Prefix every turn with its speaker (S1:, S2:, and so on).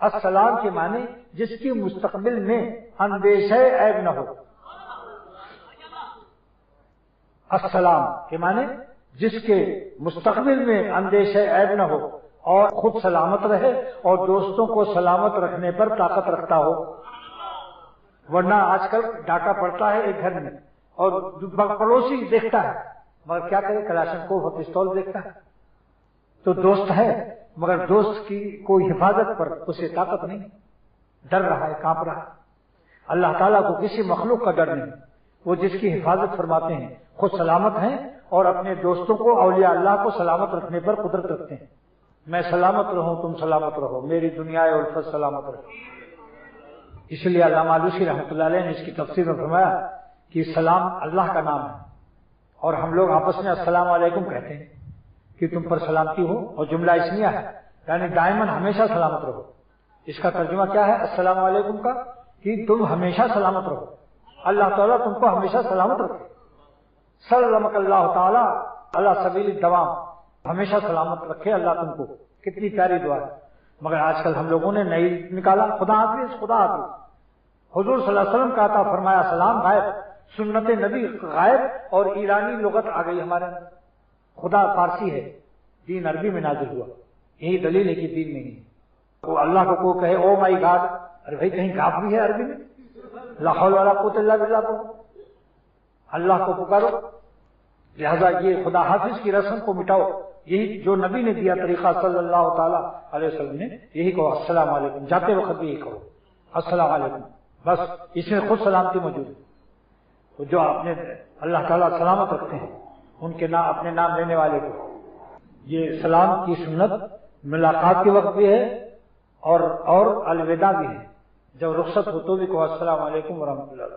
S1: السلام کے معنی جس کی مستقبل میں اندیشہ عیب نہ ہو. السلام کے معنی جس کے مستقبل میں اندیشہ عیب نہ ہو اور خود سلامت رہے اور دوستوں کو سلامت رکھنے پر طاقت رکھتا ہو. ورنہ آج کل ڈاکہ پڑتا ہے ایک گھر میں اور پڑوسی دیکھتا ہے مگر کیا کرے، کلاشنکوف اور پستول دیکھتا ہے. تو دوست ہے مگر دوست کی کوئی حفاظت پر اسے طاقت نہیں، ڈر رہا ہے، کانپ رہا ہے. اللہ تعالیٰ کو کسی مخلوق کا ڈر نہیں، وہ جس کی حفاظت فرماتے ہیں خود سلامت ہیں اور اپنے دوستوں کو، اولیاء اللہ کو سلامت رکھنے پر قدرت رکھتے ہیں. میں سلامت رہوں، تم سلامت رہو، میری دنیا الفت سلامت رہو. اس لیے علامہ آلوسی رحمۃ اللہ علیہ نے اس کی تفسیر میں فرمایا کہ سلام اللہ کا نام ہے اور ہم لوگ آپس میں السلام علیکم کہتے ہیں کہ تم پر سلامتی ہو، اور جملہ اسمیہ ہے یعنی دائماً ہمیشہ سلامت رہو. اس کا ترجمہ کیا ہے السلام علیکم کا؟ کہ تم ہمیشہ سلامت رہو، اللہ تعالیٰ تم کو ہمیشہ سلامت رکھے. سلمک اللہ تعالیٰ اللہ سبیل الدوام، ہمیشہ سلامت رکھے اللہ تم کو. کتنی پیاری دعا ہے. مگر آج کل ہم لوگوں نے نہیں نکالا خدا حافظ خدا حافظ. حضور صلی اللہ علیہ وسلم کا عطا فرمایا سلام غائب، سنت نبی غائب، اور ایرانی لغت آ گئی ہمارے اندر. خدا فارسی ہے، دین عربی میں نازل ہوا. یہی دلیل ہے کہ دین نہیں ہے. وہ اللہ کو کہے او مائی گاڈ، ارے بھائی کہیں گاپ بھی ہے عربی میں؟ لا حول ولا قوت الا باللہ کو اللہ کو پکارو. لہذا یہ خدا حافظ کی رسم کو مٹاؤ. یہی جو نبی نے دیا طریقہ صلی اللہ تعالی علیہ وسلم نے، یہی کہو السلام علیکم. جاتے وقت بھی یہی کہو السلام علیکم، بس اس میں خود سلامتی موجود ہے. تو جو اپنے اللہ تعالیٰ سلامت رکھتے ہیں ان کے نام، اپنے نام لینے والے کو، یہ سلام کی سنت ملاقات کے وقت بھی ہے اور الوداع بھی ہے. جب رخصت ہو تو بھی کہو السلام علیکم ورحمۃ اللہ.